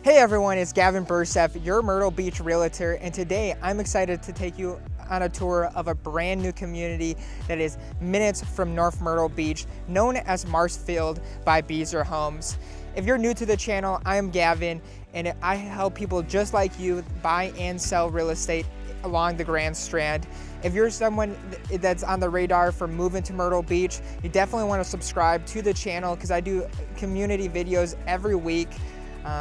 Hey everyone, it's Gavin Burseth, your Myrtle Beach realtor, and today I'm excited to take you on a tour of a brand new community that is minutes from North Myrtle Beach, known as Marshfield by Beazer Homes. If you're new to the channel, I am Gavin, and I help people just like you buy and sell real estate along the Grand Strand. If you're someone that's on the radar for moving to Myrtle Beach, you definitely want to subscribe to the channel because I do community videos every week.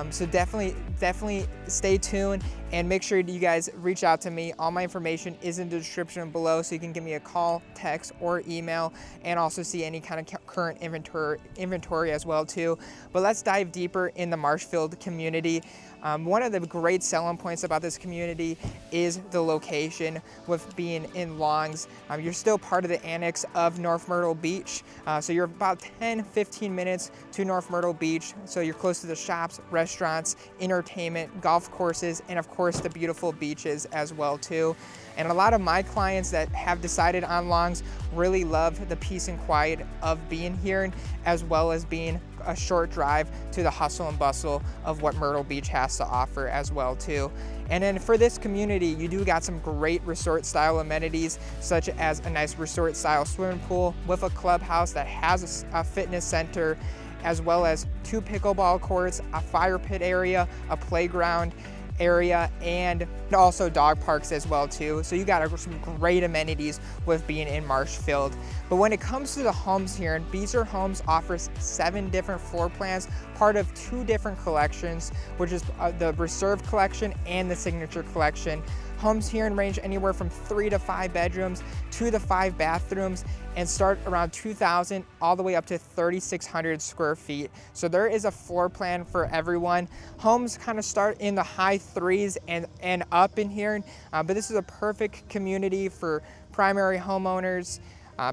So definitely stay tuned and make sure you guys reach out to me. All my information is in the description below, so you can give me a call, text, or email, and also see any kind of current inventory as well too. But let's dive deeper in the Marshfield community. One of the great selling points about this community is the location with being in Longs. You're still part of the annex of North Myrtle Beach. So you're about 10-15 minutes to North Myrtle Beach. So you're close to the shops, restaurants, entertainment, golf courses, and of course the beautiful beaches as well too. And a lot of my clients that have decided on Longs really love the peace and quiet of being here, as well as being a short drive to the hustle and bustle of what Myrtle Beach has to offer as well too. And then for this community, you do got some great resort style amenities, such as a nice resort style swimming pool with a clubhouse that has a fitness center, as well as 2 pickleball courts, a fire pit area, a playground area, and also dog parks as well too. So you got some great amenities with being in Marshfield. But when it comes to the homes here, Beazer Homes offers 7 different floor plans, part of 2 different collections, which is the Reserve Collection and the Signature Collection. Homes here range anywhere from 3 to 5 bedrooms, 2 to 5 bathrooms, and start around 2,000 all the way up to 3,600 square feet. So there is a floor plan for everyone. Homes kind of start in the high 3s and up in here, but this is a perfect community for primary homeowners,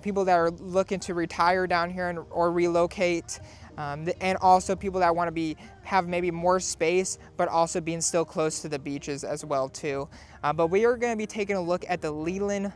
people that are looking to retire down here or relocate. And also people that want to have maybe more space, but also being still close to the beaches as well too. But we are going to be taking a look at the Leyland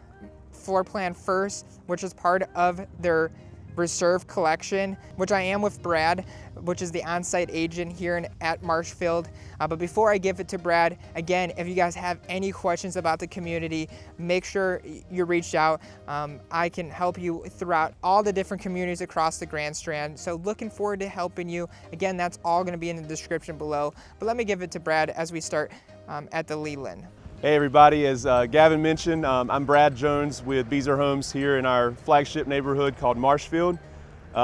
floor plan first, which is part of their Reserve Collection, which I am with Brad, which is the on-site agent here at Marshfield. But before I give it to Brad, again, if you guys have any questions about the community, make sure you reach out. I can help you throughout all the different communities across the Grand Strand. So looking forward to helping you. Again, that's all going to be in the description below. But let me give it to Brad as we start at the Leyland. Hey everybody, as Gavin mentioned, I'm Brad Jones with Beazer Homes here in our flagship neighborhood called Marshfield.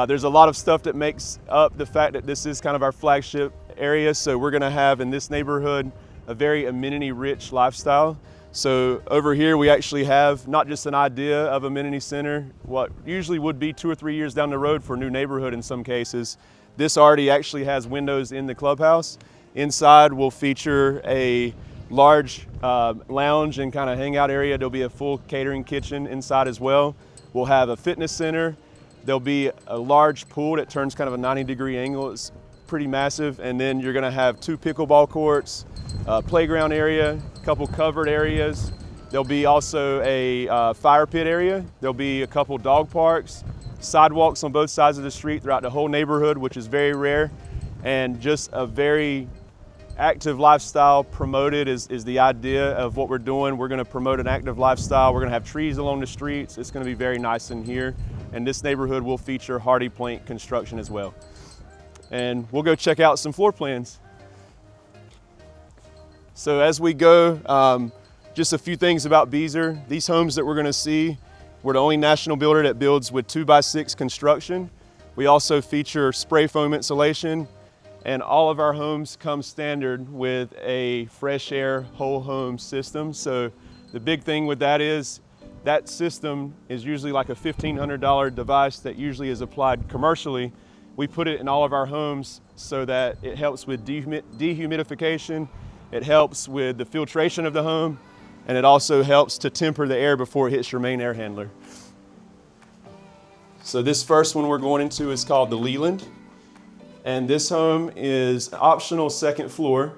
There's a lot of stuff that makes up the fact that this is kind of our flagship area, so we're gonna have in this neighborhood a very amenity-rich lifestyle. So over here we actually have not just an idea of amenity center, what usually would be 2 or 3 years down the road for a new neighborhood in some cases. This already actually has windows in the clubhouse. Inside will feature a large lounge and kind of hangout area. There'll be a full catering kitchen inside as well. We'll have a fitness center. There'll be a large pool that turns kind of a 90-degree angle. It's pretty massive. And then you're gonna have 2 pickleball courts, a playground area, a couple covered areas. There'll be also a fire pit area. There'll be a couple dog parks, sidewalks on both sides of the street throughout the whole neighborhood, which is very rare, and just a very active lifestyle promoted is the idea of what we're doing. We're going to promote an active lifestyle. We're going to have trees along the streets. It's going to be very nice in here. And this neighborhood will feature hardy plank construction as well. And we'll go check out some floor plans. So as we go, just a few things about Beazer. These homes that we're going to see, we're the only national builder that builds with 2x6 construction. We also feature spray foam insulation. And all of our homes come standard with a fresh air whole home system. So the big thing with that is that system is usually like a $1,500 device that usually is applied commercially. We put it in all of our homes so that it helps with dehumidification, it helps with the filtration of the home, and it also helps to temper the air before it hits your main air handler. So this first one we're going into is called the Leyland. And this home is optional second floor.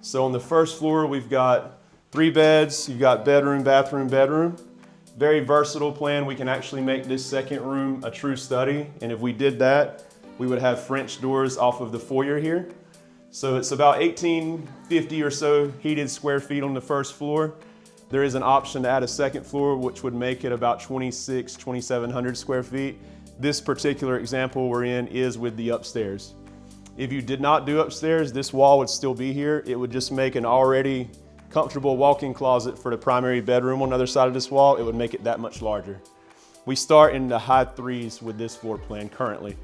So on the first floor, we've got 3 beds. You've got bedroom, bathroom, bedroom. Very versatile plan. We can actually make this second room a true study. And if we did that, we would have French doors off of the foyer here. So it's about 1,850 or so heated square feet on the first floor. There is an option to add a second floor, which would make it about 2,700 square feet. This particular example we're in is with the upstairs. If you did not do upstairs, this wall would still be here. It would just make an already comfortable walk-in closet for the primary bedroom on the other side of this wall. It would make it that much larger. We start in the high 3s with this floor plan currently.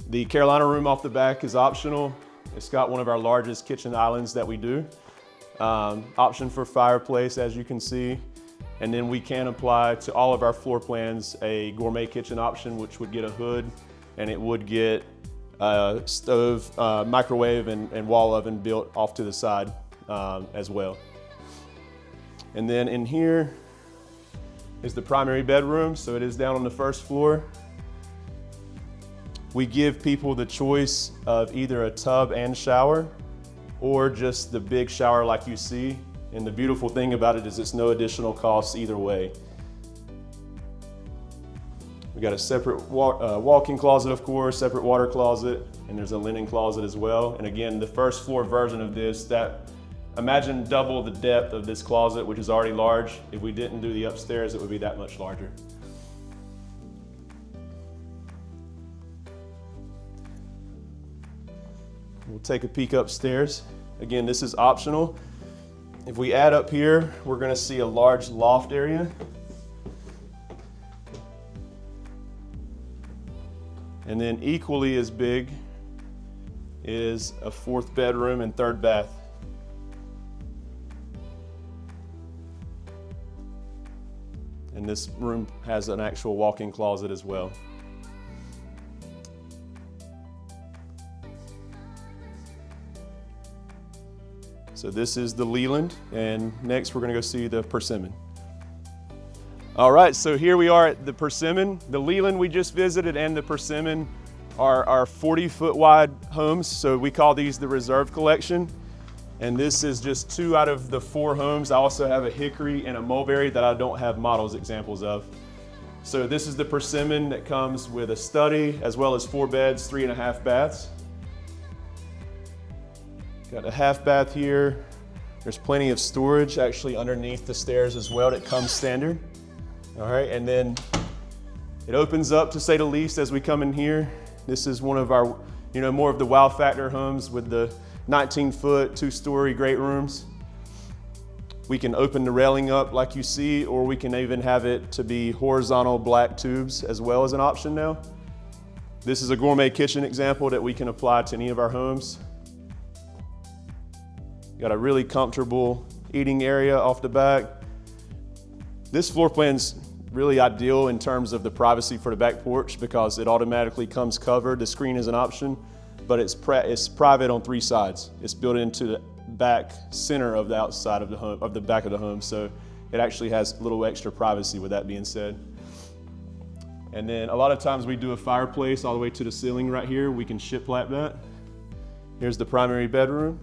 The Carolina room off the back is optional. It's got one of our largest kitchen islands that we do. Option for fireplace, as you can see. And then we can apply to all of our floor plans a gourmet kitchen option, which would get a hood, and it would get a stove, microwave, and wall oven built off to the side as well. And then in here is the primary bedroom, so it is down on the first floor. We give people the choice of either a tub and shower or just the big shower like you see. And the beautiful thing about it is it's no additional cost either way. We got a separate walk-in closet, of course, separate water closet, and there's a linen closet as well. And again, the first floor version of this, imagine double the depth of this closet, which is already large. If we didn't do the upstairs, it would be that much larger. We'll take a peek upstairs. Again, this is optional. If we add up here, we're going to see a large loft area. And then equally as big is a 4th bedroom and 3rd bath. And this room has an actual walk-in closet as well. So this is the Leyland, and next we're going to go see the Persimmon. All right, so here we are at the Persimmon. The Leyland we just visited and the Persimmon are our 40-foot wide homes, so we call these the Reserve Collection. And this is just 2 out of the 4 homes. I also have a hickory and a mulberry that I don't have models examples of. So this is the Persimmon that comes with a study as well as 4 beds, 3.5 baths. Got a half bath here. There's plenty of storage actually underneath the stairs as well that comes standard. All right, and then it opens up, to say the least, as we come in here. This is one of our, more of the wow factor homes with the 19-foot, 2-story great rooms. We can open the railing up like you see, or we can even have it to be horizontal black tubes as well as an option now. This is a gourmet kitchen example that we can apply to any of our homes. Got a really comfortable eating area off the back. This floor plan's really ideal in terms of the privacy for the back porch because it automatically comes covered. The screen is an option, but it's private on 3 sides. It's built into the back center of the outside of the home, of the back of the home, so it actually has a little extra privacy with that being said. And then a lot of times we do a fireplace all the way to the ceiling right here. We can shiplap that. Here's the primary bedroom.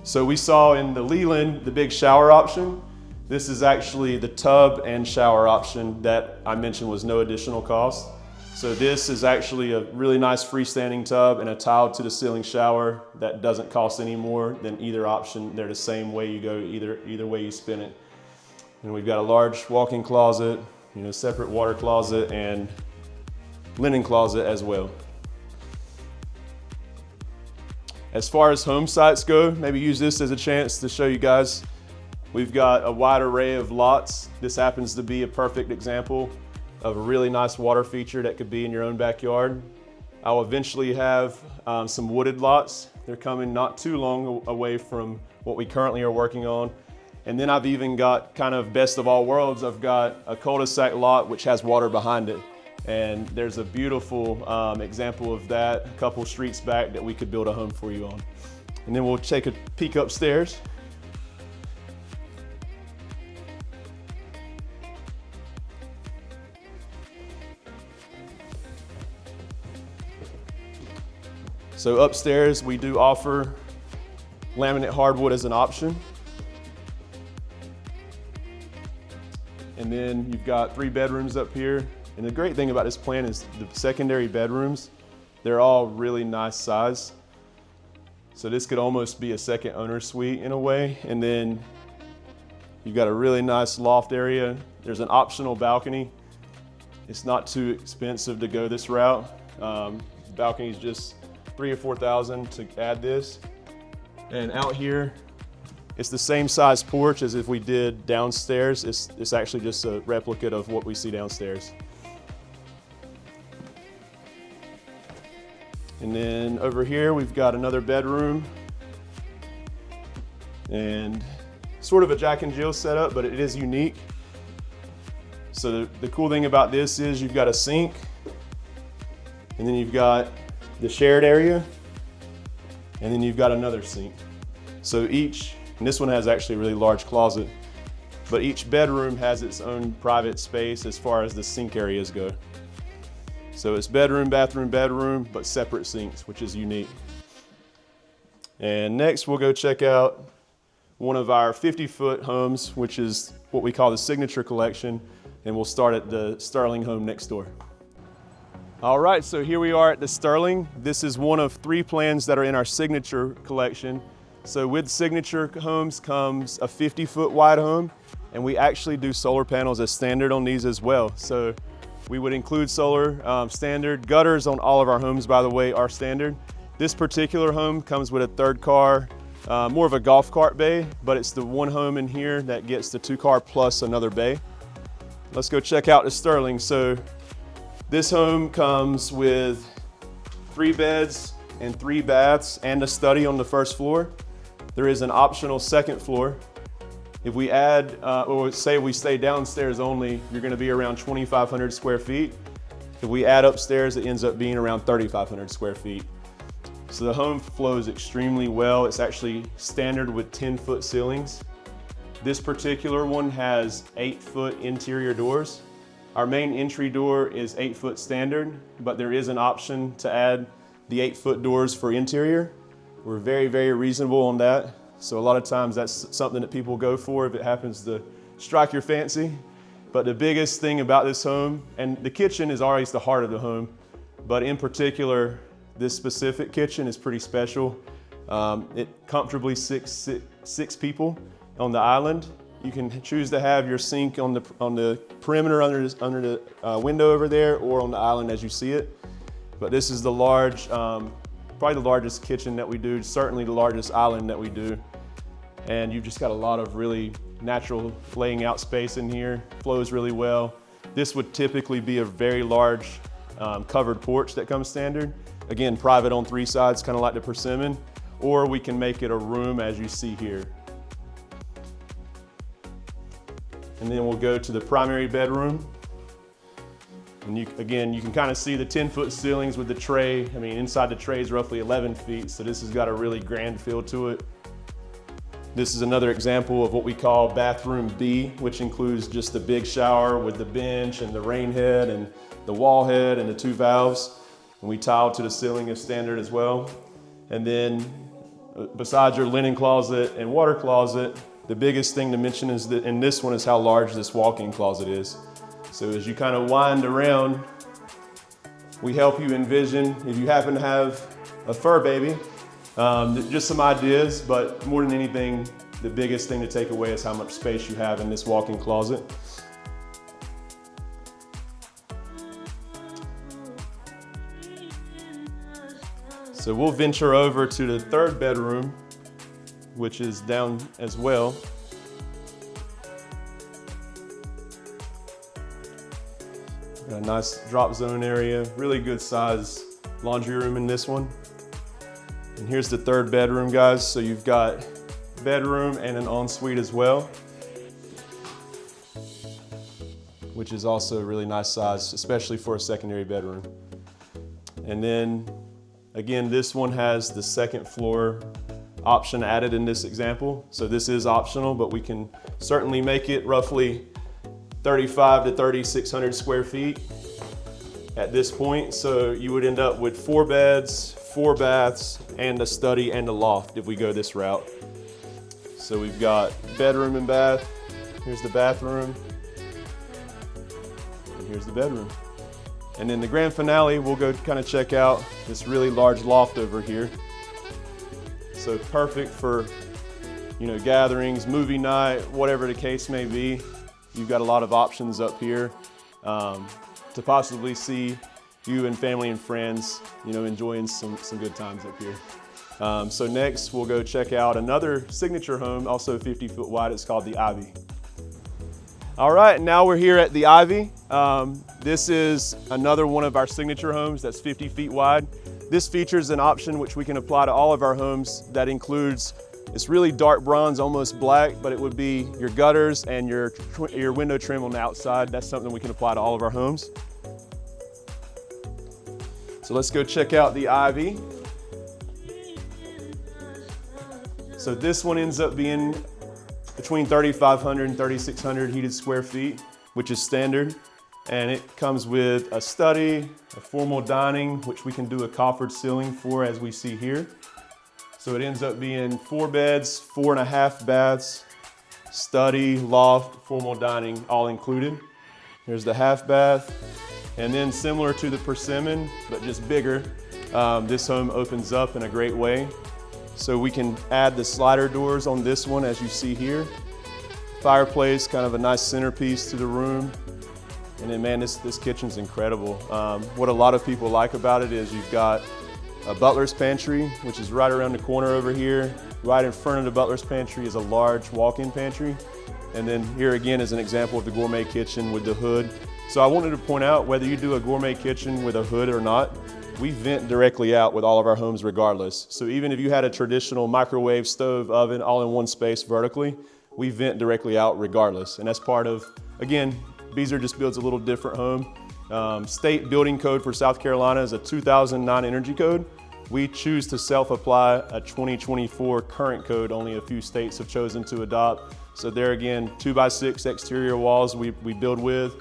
So we saw in the Leyland the big shower option. This is actually the tub and shower option that I mentioned was no additional cost. So this is actually a really nice freestanding tub and a tiled to the ceiling shower that doesn't cost any more than either option. They're the same way you go, either way you spin it. And we've got a large walk-in closet, separate water closet and linen closet as well. As far as home sites go, maybe use this as a chance to show you guys. We've got a wide array of lots. This happens to be a perfect example of a really nice water feature that could be in your own backyard. I'll eventually have some wooded lots. They're coming not too long away from what we currently are working on. And then I've even got kind of best of all worlds. I've got a cul-de-sac lot which has water behind it. And there's a beautiful example of that a couple streets back that we could build a home for you on. And then we'll take a peek upstairs. So upstairs we do offer laminate hardwood as an option. And then you've got 3 bedrooms up here. And the great thing about this plan is the secondary bedrooms, they're all really nice size. So this could almost be a second owner suite in a way. And then you've got a really nice loft area. There's an optional balcony. It's not too expensive to go this route. The balcony is just $3,000 or $4,000 to add this. And out here, it's the same size porch as if we did downstairs. It's actually just a replica of what we see downstairs. And then over here, we've got another bedroom and sort of a Jack and Jill setup, but it is unique. So the cool thing about this is you've got a sink, and then you've got the shared area, and then you've got another sink. So and this one has actually a really large closet, but each bedroom has its own private space as far as the sink areas go. So it's bedroom, bathroom, bedroom, but separate sinks, which is unique. And next we'll go check out one of our 50-foot homes, which is what we call the Signature Collection, and we'll start at the Sterling home next door. All right, so here we are at the Sterling. This is one of 3 plans that are in our Signature Collection. So with Signature Homes comes a 50-foot wide home, and we actually do solar panels as standard on these as well. So we would include solar standard. Gutters on all of our homes, by the way, are standard. This particular home comes with a 3rd car, more of a golf cart bay, but it's the one home in here that gets the 2-car plus another bay. Let's go check out the Sterling. So this home comes with 3 beds and 3 baths and a study on the 1st floor. There is an optional 2nd floor. If we add, or say we stay downstairs only, you're gonna be around 2,500 square feet. If we add upstairs, it ends up being around 3,500 square feet. So the home flows extremely well. It's actually standard with 10-foot ceilings. This particular one has 8-foot interior doors. Our main entry door is 8-foot standard, but there is an option to add the 8-foot doors for interior. We're very, very reasonable on that. So a lot of times that's something that people go for if it happens to strike your fancy. But the biggest thing about this home, and the kitchen is always the heart of the home, but in particular, this specific kitchen is pretty special. It comfortably six people on the island. You can choose to have your sink on the perimeter under the window over there, or on the island as you see it. But this is the large, probably the largest kitchen that we do, certainly the largest island that we do. And you've just got a lot of really natural laying out space in here, flows really well. This would typically be a very large covered porch that comes standard. Again, private on 3 sides, kind of like the Persimmon, or we can make it a room as you see here. And then we'll go to the primary bedroom. And again, you can kind of see the 10-foot ceilings with the tray. I mean, inside the tray is roughly 11 feet, so this has got a really grand feel to it. This is another example of what we call bathroom B, which includes just the big shower with the bench and the rain head and the wall head and the 2 valves. And we tile to the ceiling as standard as well. And then besides your linen closet and water closet, the biggest thing to mention is that in this one is how large this walk-in closet is. So as you kind of wind around, we help you envision, if you happen to have a fur baby, just some ideas, but more than anything, the biggest thing to take away is how much space you have in this walk-in closet. So we'll venture over to the 3rd bedroom, which is down as well. Got a nice drop zone area, really good size laundry room in this one. And here's the 3rd bedroom, guys. So you've got bedroom and an ensuite as well, which is also a really nice size, especially for a secondary bedroom. And then again, this one has the 2nd floor option added in this example. So this is optional, but we can certainly make it roughly 35 to 3,600 square feet at this point. So you would end up with 4 beds, 4 baths, and a study and a loft if we go this route. So we've got bedroom and bath. Here's the bathroom. And here's the bedroom. And then the grand finale, we'll go kind of check out this really large loft over here. So perfect for, you know, gatherings, movie night, whatever the case may be. You've got a lot of options up here to possibly see you and family and friends, you know, enjoying some good times up here. So next we'll go check out another signature home, also 50 foot wide. It's called the Ivey. All right, now we're here at the Ivey. This is another one of our signature homes that's 50 feet wide. This features an option which we can apply to all of our homes that includes, it's really dark bronze, almost black, but it would be your gutters and your window trim on the outside. That's something we can apply to all of our homes. So let's go check out the Ivey. So this one ends up being between 3,500 and 3,600 heated square feet, which is standard. And it comes with a study, a formal dining, which we can do a coffered ceiling for, as we see here. So it ends up being 4 beds, 4.5 baths, study, loft, formal dining, all included. Here's the half bath. And then similar to the Persimmon, but just bigger, this home opens up in a great way. So we can add the slider doors on this one, as you see here. Fireplace, kind of a nice centerpiece to the room. And then, man, this kitchen's incredible. What a lot of people like about it is you've got a butler's pantry, which is right around the corner over here. Right in front of the butler's pantry is a large walk-in pantry. And then here again is an example of the gourmet kitchen with the hood. So I wanted to point out, whether you do a gourmet kitchen with a hood or not, we vent directly out with all of our homes regardless. So even if you had a traditional microwave, stove, oven, all in one space vertically, we vent directly out regardless. And that's part of, again, Beazer just builds a little different home. State building code for South Carolina is a 2009 energy code. We choose to self-apply a 2024 current code. Only a few states have chosen to adopt. So there again, 2x6 exterior walls we build with.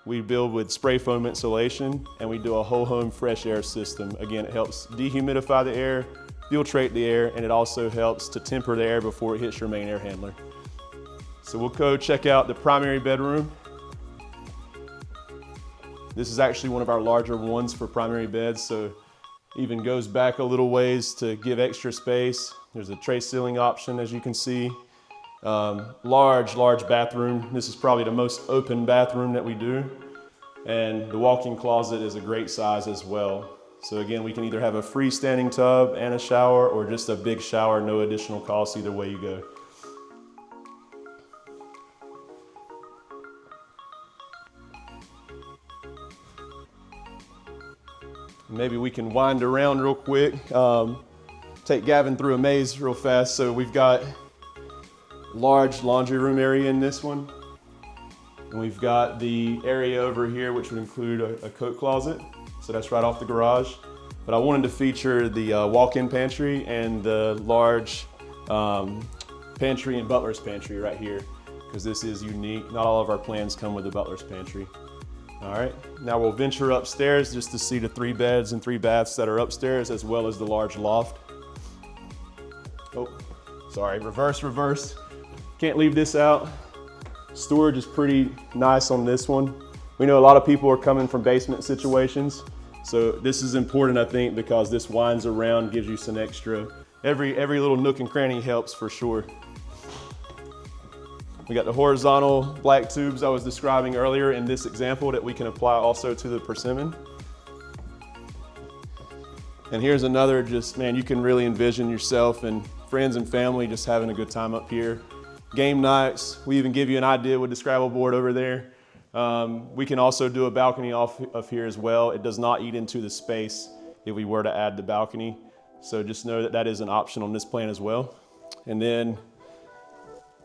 We build with spray foam insulation, and we do a whole home fresh air system. Again, it helps dehumidify the air, filtrate the air, and it also helps to temper the air before it hits your main air handler. So we'll go check out the primary bedroom. This is actually one of our larger ones for primary beds, so even goes back a little ways to give extra space. There's a tray ceiling option, as you can see. Large bathroom. This is probably the most open bathroom that we do. And the walk-in closet is a great size as well. So again, we can either have a freestanding tub and a shower, or just a big shower, no additional cost, either way you go. Maybe we can wind around real quick, take Gavin through a maze real fast. So we've got large laundry room area in this one. And we've got the area over here, which would include a coat closet. So that's right off the garage. But I wanted to feature the walk-in pantry and the large pantry and butler's pantry right here, because this is unique. Not all of our plans come with the butler's pantry. All right, now we'll venture upstairs just to see the 3 beds and 3 baths that are upstairs, as well as the large loft. Oh, sorry, reverse. Can't leave this out. Storage is pretty nice on this one. We know a lot of people are coming from basement situations, so this is important, I think, because this winds around, gives you some extra. Every little nook and cranny helps for sure. We got the horizontal black tubes I was describing earlier in this example that we can apply also to the Persimmon. And here's another, just, man, you can really envision yourself and friends and family just having a good time up here. Game nights, we even give you an idea with the Scrabble board over there. We can also do a balcony off of here as well. It does not eat into the space if we were to add the balcony. So just know that that is an option on this plan as well. And then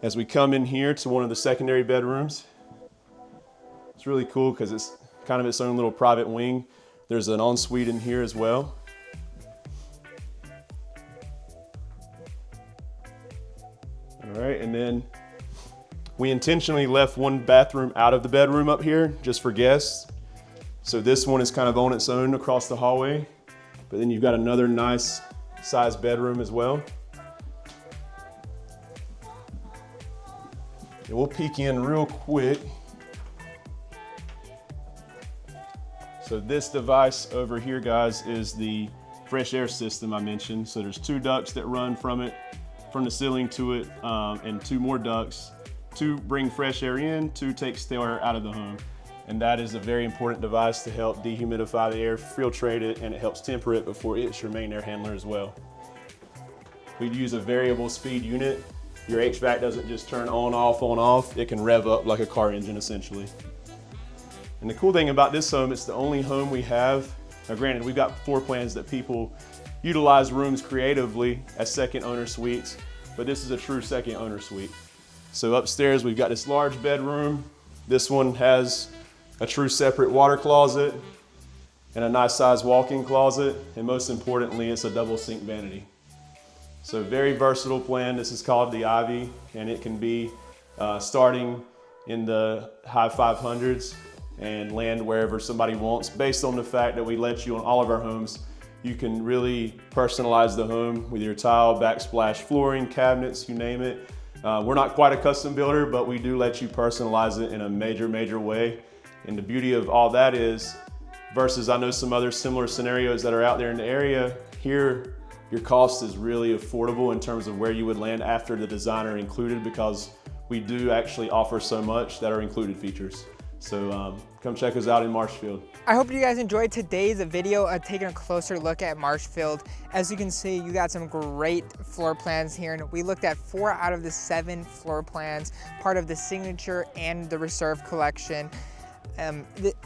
as we come in here to one of the secondary bedrooms, it's really cool because it's kind of its own little private wing. There's an ensuite in here as well. All right, and then we intentionally left one bathroom out of the bedroom up here just for guests. So this one is kind of on its own across the hallway, but then you've got another nice sized bedroom as well. And we'll peek in real quick. So this device over here, guys, is the fresh air system I mentioned. So there's 2 ducts that run from the ceiling to it, and 2 more ducts. 2 bring fresh air in, 2 take stale air out of the home. And that is a very important device to help dehumidify the air, filtrate it, and it helps temper it before it hits your main air handler as well. We use a variable speed unit. Your HVAC doesn't just turn on, off. It can rev up like a car engine, essentially. And the cool thing about this home, it's the only home we have. Now granted, we've got floor plans that people utilize rooms creatively as second owner suites, but this is a true second owner suite. So upstairs, we've got this large bedroom. This one has a true separate water closet and a nice sized walk-in closet. And most importantly, it's a double sink vanity. So very versatile plan. This is called the Ivey, and it can be starting in the high 500s and land wherever somebody wants. Based on the fact that we let you on all of our homes, you can really personalize the home with your tile, backsplash flooring, cabinets, you name it. We're not quite a custom builder, but we do let you personalize it in a major way. And the beauty of all that is, versus I know some other similar scenarios that are out there in the area, here your cost is really affordable in terms of where you would land after the designer included, because we do actually offer so much that are included features. So come check us out in Marshfield. I hope you guys enjoyed today's video of taking a closer look at Marshfield. As you can see, you got some great floor plans here, and we looked at 4 out of the 7 floor plans, part of the Signature and the Reserve collection.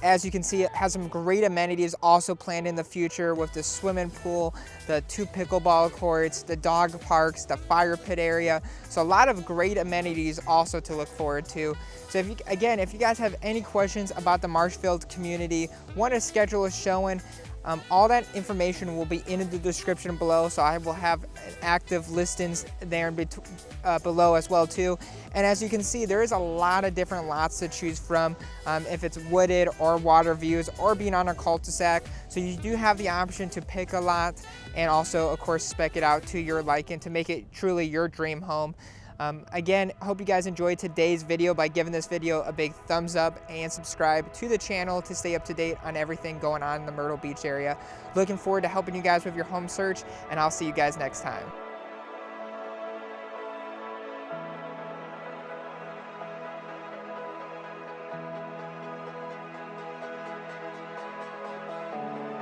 As you can see, it has some great amenities also planned in the future with the swimming pool, the 2 pickleball courts, the dog parks, the fire pit area. So a lot of great amenities also to look forward to. So if you guys have any questions about the Marshfield community, want to schedule a showing, all that information will be in the description below, so I will have active listings there below as well too. And as you can see, there is a lot of different lots to choose from, if it's wooded or water views or being on a cul-de-sac. So you do have the option to pick a lot and also, of course, spec it out to your liking to make it truly your dream home. Again, I hope you guys enjoyed today's video by giving this video a big thumbs up and subscribe to the channel to stay up to date on everything going on in the Myrtle Beach area. Looking forward to helping you guys with your home search, and I'll see you guys next time.